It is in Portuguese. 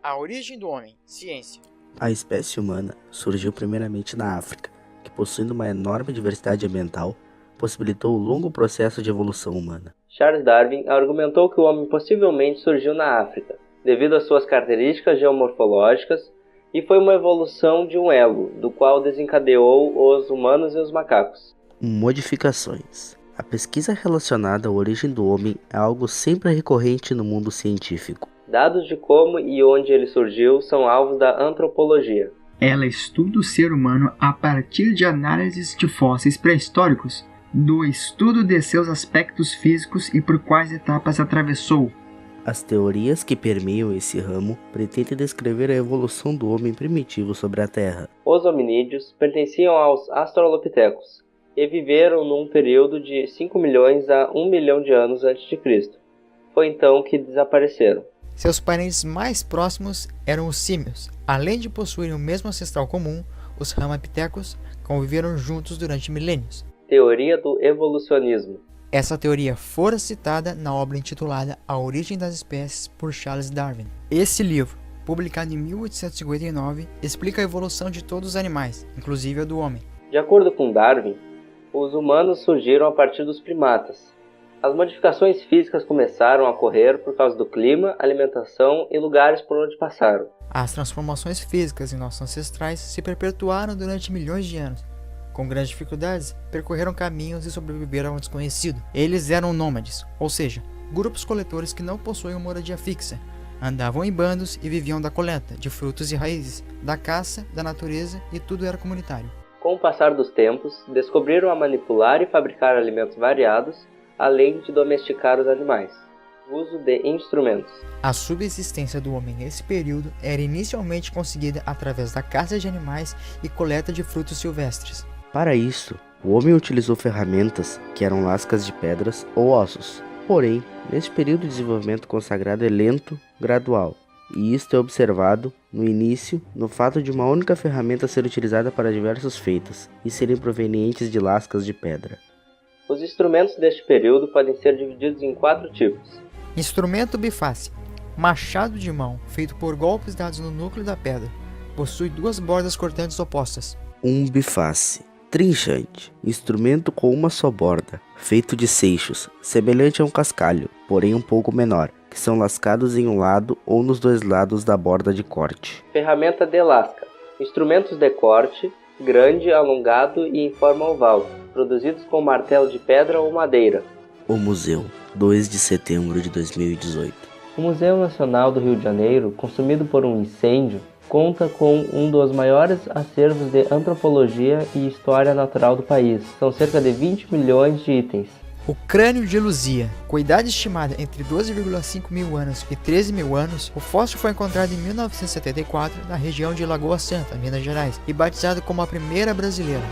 A origem do homem, ciência. A espécie humana surgiu primeiramente na África, que possuindo uma enorme diversidade ambiental, possibilitou o longo processo de evolução humana. Charles Darwin argumentou que o homem possivelmente surgiu na África, devido às suas características geomorfológicas, e foi uma evolução de um elo, do qual desencadeou os humanos e os macacos. Modificações. A pesquisa relacionada à origem do homem é algo sempre recorrente no mundo científico. Dados de como e onde ele surgiu são alvos da antropologia. Ela estuda o ser humano a partir de análises de fósseis pré-históricos, do estudo de seus aspectos físicos e por quais etapas atravessou. As teorias que permeiam esse ramo pretendem descrever a evolução do homem primitivo sobre a Terra. Os hominídeos pertenciam aos australopitecos e viveram num período de 5 milhões a 1 milhão de anos antes de Cristo. Foi então que desapareceram. Seus parentes mais próximos eram os símios. Além de possuírem o mesmo ancestral comum, os ramapithecus conviveram juntos durante milênios. Teoria do evolucionismo. Essa teoria fora citada na obra intitulada A Origem das Espécies por Charles Darwin. Esse livro, publicado em 1859, explica a evolução de todos os animais, inclusive a do homem. De acordo com Darwin, os humanos surgiram a partir dos primatas. As modificações físicas começaram a ocorrer por causa do clima, alimentação e lugares por onde passaram. As transformações físicas em nossos ancestrais se perpetuaram durante milhões de anos. Com grandes dificuldades, percorreram caminhos e sobreviveram ao desconhecido. Eles eram nômades, ou seja, grupos coletores que não possuíam moradia fixa. Andavam em bandos e viviam da coleta de frutos e raízes, da caça, da natureza, e tudo era comunitário. Com o passar dos tempos, descobriram a manipular e fabricar alimentos variados, além de domesticar os animais. Uso de instrumentos. A subsistência do homem nesse período era inicialmente conseguida através da caça de animais e coleta de frutos silvestres. Para isso, o homem utilizou ferramentas que eram lascas de pedras ou ossos. Porém, neste período de desenvolvimento consagrado é lento, gradual, e isto é observado, no início, no fato de uma única ferramenta ser utilizada para diversos feitos e serem provenientes de lascas de pedra. Os instrumentos deste período podem ser divididos em 4 tipos. Instrumento biface. Machado de mão, feito por golpes dados no núcleo da pedra. Possui 2 bordas cortantes opostas. Um biface. Trinchante. Instrumento com uma só borda, feito de seixos, semelhante a um cascalho, porém um pouco menor, que são lascados em um lado ou nos 2 lados da borda de corte. Ferramenta de lasca. Instrumentos de corte, grande, alongado e em forma oval, produzidos com martelo de pedra ou madeira. O Museu, 2 de setembro de 2018. O Museu Nacional do Rio de Janeiro, consumido por um incêndio, conta com um dos maiores acervos de antropologia e história natural do país. São cerca de 20 milhões de itens. O crânio de Luzia, com idade estimada entre 12,5 mil anos e 13 mil anos, o fóssil foi encontrado em 1974 na região de Lagoa Santa, Minas Gerais, e batizado como a primeira brasileira.